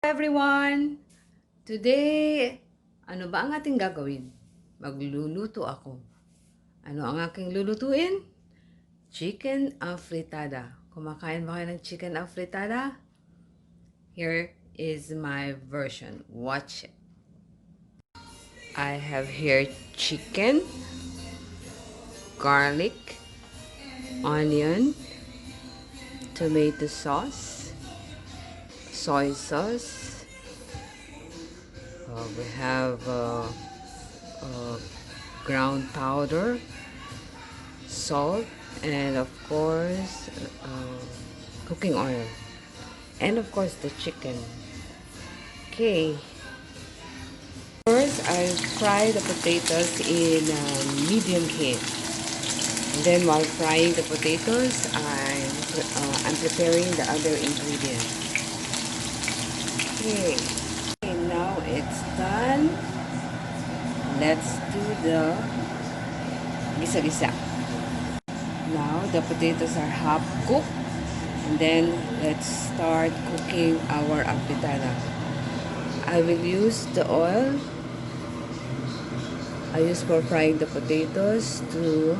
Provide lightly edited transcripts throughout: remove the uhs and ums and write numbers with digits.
Everyone! Today, ano ba ang ating gagawin? Magluluto ako. Ano ang aking lulutuin? Chicken afritada. Kumakain ba kayo ng chicken afritada? Here is my version. Watch it. I have here chicken, garlic, onion, tomato sauce, soy sauce. We have ground powder, salt, and of course cooking oil, and of course the chicken. Okay, first I fry the potatoes in medium heat, and then while frying the potatoes I'm preparing the other ingredients. Okay, now it's done. Let's do the gisa-gisa. Now the potatoes are half cooked, and then let's start cooking our afritada. I will use the oil I use for frying the potatoes to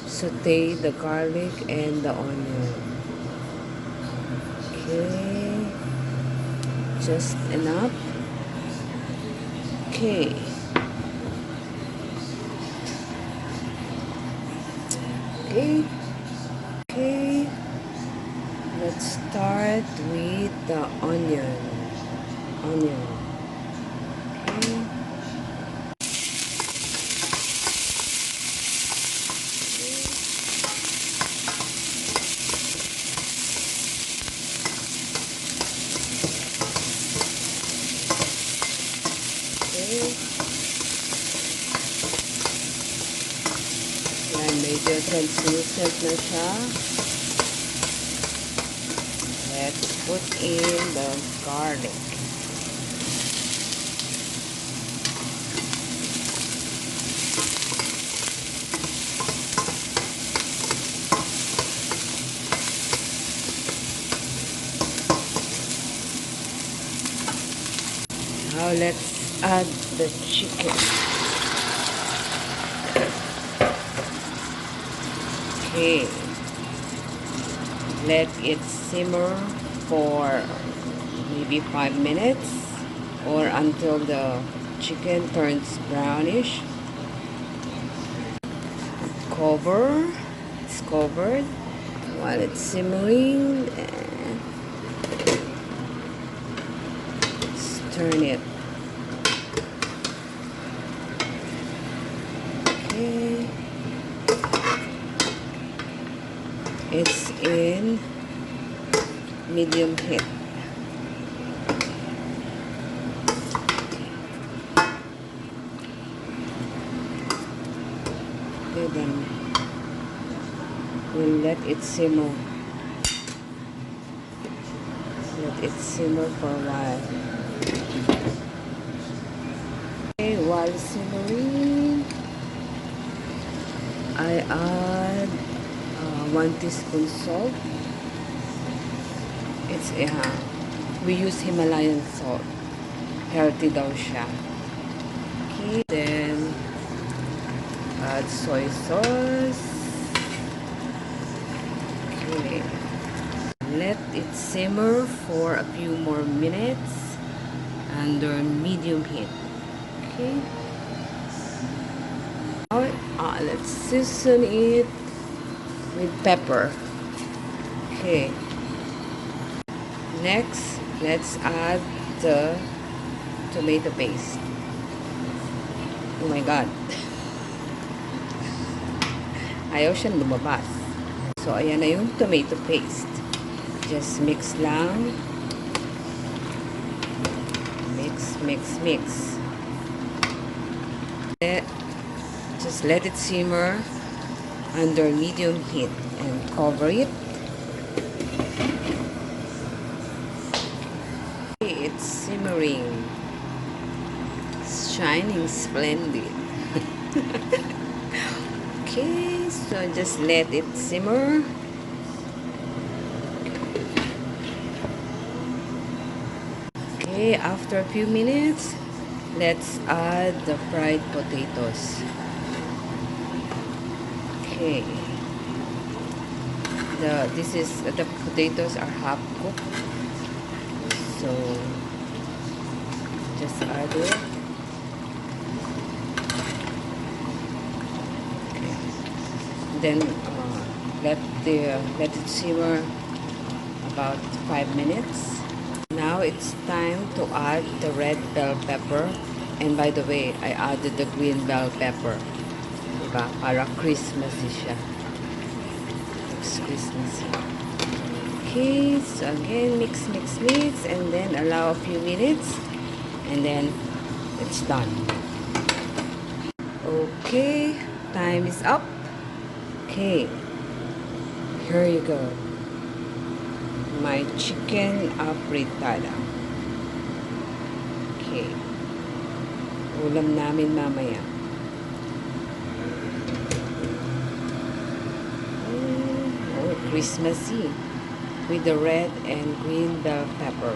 saute the garlic and the onion. Okay, just enough. Okay. Okay, let's start with the onion. Okay. Yan, medyo translucent na siya. Let's put in the garlic. Now let's add the chicken. Okay, let it simmer for maybe 5 minutes or until the chicken turns brownish. It's covered while it's simmering. Let's turn it. Okay, it's in medium heat. Okay, then we'll let it simmer. Let it simmer for a while. Okay, while simmering, I add 1 teaspoon salt. It's we use Himalayan salt. Healthy daw siya. Okay, then add soy sauce. Okay, let it simmer for a few more minutes under medium heat. Okay, now let's season it with pepper. Okay, next let's add the tomato paste. Oh my god, ayaw siyang lumabas. So ayan na yung tomato paste. Just mix lang. Mix. Just let it simmer under medium heat and cover it. Okay, it's simmering. It's shining splendid. Okay, so just let it simmer. Okay, after a few minutes, let's add the fried potatoes. Okay. The potatoes are half cooked. So just add it. Okay. Then let it simmer about 5 minutes. Now it's time to add the red bell pepper. And by the way, I added the green bell pepper. Diba? Para Christmassy siya. Looks Christmassy. Okay, so again, mix, mix, mix. And then allow a few minutes. And then it's done. Okay, time is up. Okay, here you go. My chicken afritada. Okay. Ulam namin mamaya. Oh, Christmassy with the red and green bell pepper.